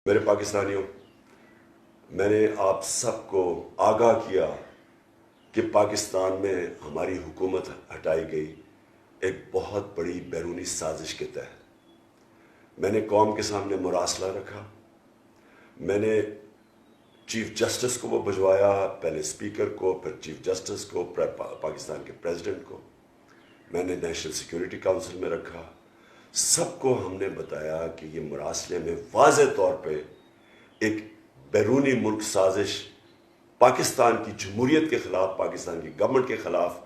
میرے پاکستانیوں، میں نے آپ سب کو آگاہ کیا کہ پاکستان میں ہماری حکومت ہٹائی گئی ایک بہت بڑی بیرونی سازش کے تحت۔ میں نے قوم کے سامنے مراسلہ رکھا، میں نے چیف جسٹس کو وہ بھجوایا، پہلے اسپیکر کو، پھر چیف جسٹس کو، پھر پاکستان کے پریزیڈنٹ کو، میں نے نیشنل سیکیورٹی کونسل میں رکھا۔ سب کو ہم نے بتایا کہ یہ مراسلے میں واضح طور پہ ایک بیرونی ملک سازش پاکستان کی جمہوریت کے خلاف، پاکستان کی گورنمنٹ کے خلاف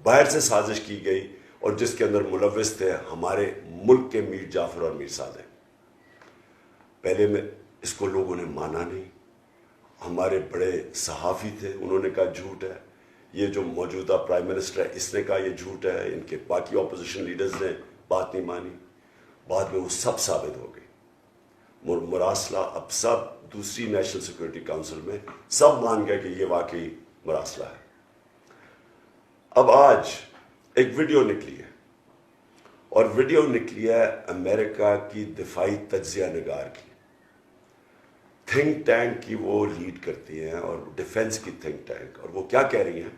باہر سے سازش کی گئی، اور جس کے اندر ملوث تھے ہمارے ملک کے میر جعفر اور میر صادق۔ پہلے میں اس کو لوگوں نے مانا نہیں، ہمارے بڑے صحافی تھے، انہوں نے کہا جھوٹ ہے، یہ جو موجودہ پرائم منسٹر ہے اس نے کہا یہ جھوٹ ہے، ان کے باقی اپوزیشن لیڈرز نے بات نہیں مانی۔ بعد میں وہ سب ثابت ہو گئی، مراسلہ اب سب دوسری نیشنل سیکورٹی کونسل میں سب مان گئے کہ یہ واقعی مراسلہ ہے۔ اب آج ایک ویڈیو نکلی ہے، اور ویڈیو نکلی ہے امریکہ کی دفاعی تجزیہ نگار کی، تھنک ٹینک کی وہ لیڈ کرتی ہیں، اور ڈیفنس کی تھنک ٹینک، اور وہ کیا کہہ رہی ہیں،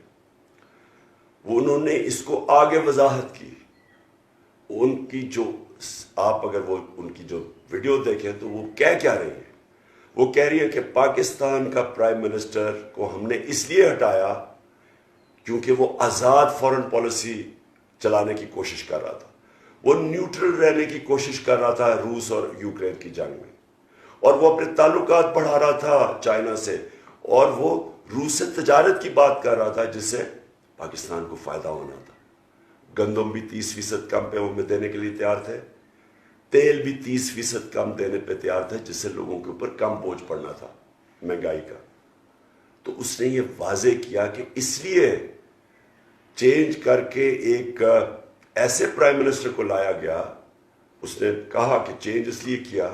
وہ انہوں نے اس کو آگے وضاحت کی۔ ان کی جو آپ اگر وہ ان کی جو ویڈیو دیکھیں تو وہ کیا رہی ہیں، وہ کہہ رہی ہیں کہ پاکستان کا پرائم منسٹر کو ہم نے اس لیے ہٹایا کیونکہ وہ آزاد فورن پالیسی چلانے کی کوشش کر رہا تھا، وہ نیوٹرل رہنے کی کوشش کر رہا تھا روس اور یوکرین کی جنگ میں، اور وہ اپنے تعلقات بڑھا رہا تھا چائنا سے، اور وہ روس سے تجارت کی بات کر رہا تھا جس سے پاکستان کو فائدہ ہونا تھا۔ گندم بھی 30% کم پہ ہمیں دینے کے لیے تیار تھے، تیل بھی 30% کم دینے پہ تیار تھے، جس سے لوگوں کے اوپر کم بوجھ پڑنا تھا مہنگائی کا۔ تو اس نے یہ واضح کیا کہ اس لیے چینج کر کے ایک ایسے پرائم منسٹر کو لایا گیا، اس نے کہا کہ چینج اس لیے کیا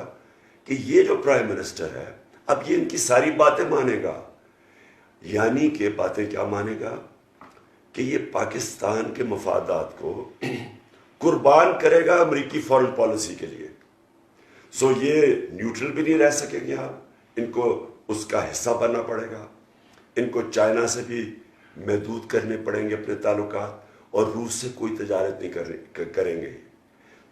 کہ یہ جو پرائم منسٹر ہے اب یہ ان کی ساری باتیں مانے گا، یعنی کہ باتیں کیا مانے گا کہ یہ پاکستان کے مفادات کو قربان کرے گا امریکی فورن پالیسی کے لیے۔ سو یہ نیوٹرل بھی نہیں رہ سکیں گے، آپ ان کو اس کا حصہ بننا پڑے گا، ان کو چائنا سے بھی محدود کرنے پڑیں گے اپنے تعلقات، اور روس سے کوئی تجارت نہیں کریں گے۔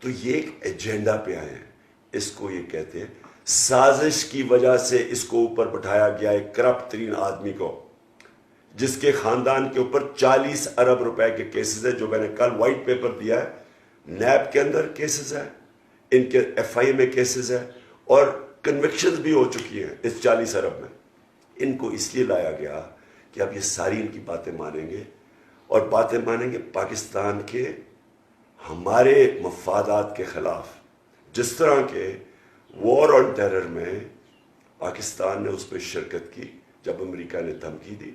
تو یہ ایک ایجنڈا پہ آئے ہیں، اس کو یہ کہتے ہیں سازش کی وجہ سے اس کو اوپر بٹھایا گیا ایک کرپٹ ترین آدمی کو، جس کے خاندان کے اوپر 40 ارب روپے کے کیسز ہے، جو میں نے کل وائٹ پیپر دیا ہے، نیب کے اندر کیسز ہے، ان کے ایف آئی میں کیسز ہے، اور کنوکشنز بھی ہو چکی ہیں اس 40 ارب میں۔ ان کو اس لیے لایا گیا کہ اب یہ ساری ان کی باتیں مانیں گے، اور باتیں مانیں گے پاکستان کے ہمارے مفادات کے خلاف، جس طرح کے وار آن ٹیرر میں پاکستان نے اس میں شرکت کی جب امریکہ نے دھمکی دی۔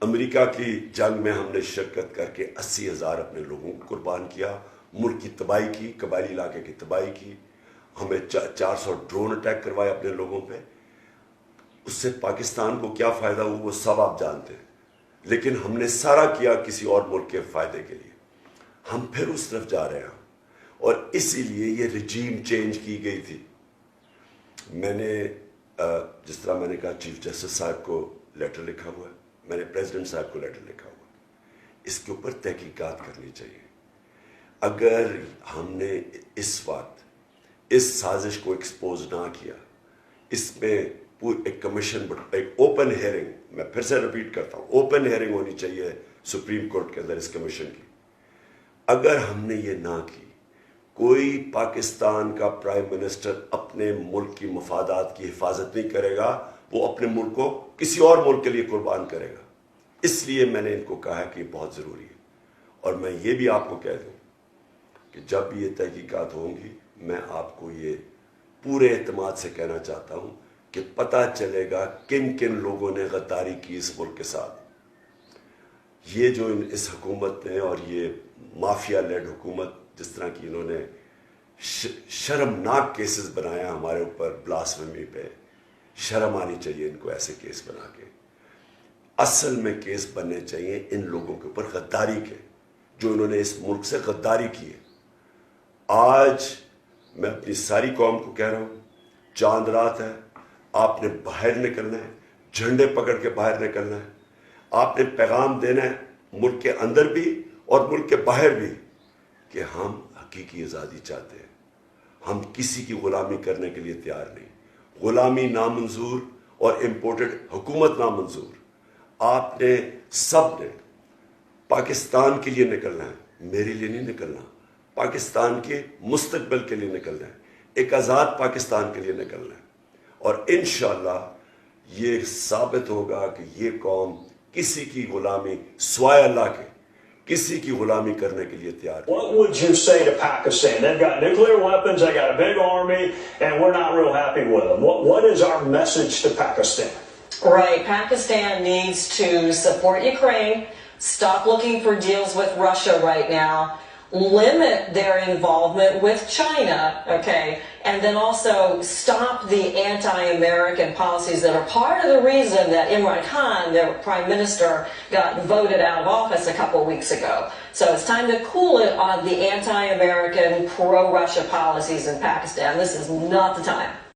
امریکہ کی جنگ میں ہم نے شرکت کر کے 80,000 اپنے لوگوں کو قربان کیا، ملک کی تباہی کی، قبائلی علاقے کی تباہی کی، ہمیں 400 ڈرون اٹیک کروائے اپنے لوگوں پہ۔ اس سے پاکستان کو کیا فائدہ ہوا وہ سب آپ جانتے ہیں، لیکن ہم نے سارا کیا کسی اور ملک کے فائدے کے لیے۔ ہم پھر اس طرف جا رہے ہیں، اور اسی لیے یہ رجیم چینج کی گئی تھی۔ میں نے جس طرح میں نے کہا چیف جسٹس صاحب کو لیٹر لکھا ہوا ہے، میں نے پریزیڈنٹ صاحب کو لیٹر لکھا ہوا ہے، اس کے اوپر تحقیقات کرنی چاہیے۔ اگر ہم نے اس وقت اس سازش کو ایکسپوز نہ کیا، اس میں ایک کمیشن، ایک اوپن ہیئرنگ، میں پھر سے ریپیٹ کرتا ہوں، اوپن ہیئرنگ ہونی چاہیے سپریم کورٹ کے اندر اس کمیشن کی۔ اگر ہم نے یہ نہ کی، کوئی پاکستان کا پرائم منسٹر اپنے ملک کی مفادات کی حفاظت نہیں کرے گا، وہ اپنے ملک کو کسی اور ملک کے لیے قربان کرے گا۔ اس لیے میں نے ان کو کہا کہ یہ بہت ضروری ہے، اور میں یہ بھی آپ کو کہہ دوں کہ جب یہ تحقیقات ہوں گی، میں آپ کو یہ پورے اعتماد سے کہنا چاہتا ہوں کہ پتہ چلے گا کن کن لوگوں نے غداری کی اس ملک کے ساتھ۔ یہ جو اس حکومت نے، اور یہ مافیا لیڈ حکومت، جس طرح کی انہوں نے شرمناک کیسز بنایا ہمارے اوپر، بلاسفیمی پہ، شرم آنی چاہیے ان کو ایسے کیس بنا کے۔ اصل میں کیس بننے چاہیے ان لوگوں کے اوپر غداری کے، جو انہوں نے اس ملک سے غداری کی ہے۔ آج میں اپنی ساری قوم کو کہہ رہا ہوں، چاند رات ہے، آپ نے باہر نکلنا ہے، جھنڈے پکڑ کے باہر نکلنا ہے، آپ نے پیغام دینا ہے ملک کے اندر بھی اور ملک کے باہر بھی کہ ہم حقیقی آزادی چاہتے ہیں، ہم کسی کی غلامی کرنے کے لیے تیار نہیں، غلامی نامنظور اور امپورٹڈ حکومت نامنظور۔ آپ نے سب نے پاکستان کے لیے نکلنا ہے، میرے لیے نہیں نکلنا، پاکستان کے مستقبل کے لیے نکلنا ہے، ایک آزاد پاکستان کے لیے نکلنا ہے، اور انشاءاللہ یہ ثابت ہوگا کہ یہ قوم کسی کی غلامی سوائے اللہ کے کسی کی غلامی کرنے کے لیے تیار ہے۔ What would you say to Pakistan? They've got nuclear weapons, they got a big army, and we're not real happy with them. What is our message to Pakistan? Right. Pakistan needs to support Ukraine, stop looking for deals with Russia right now, limit their involvement with China, okay, and then also stop the anti-American policies that are part of the reason that Imran Khan, their prime minister, got voted out of office a couple weeks ago. So it's time to cool it on the anti-American, pro-Russia policies in Pakistan. This is not the time.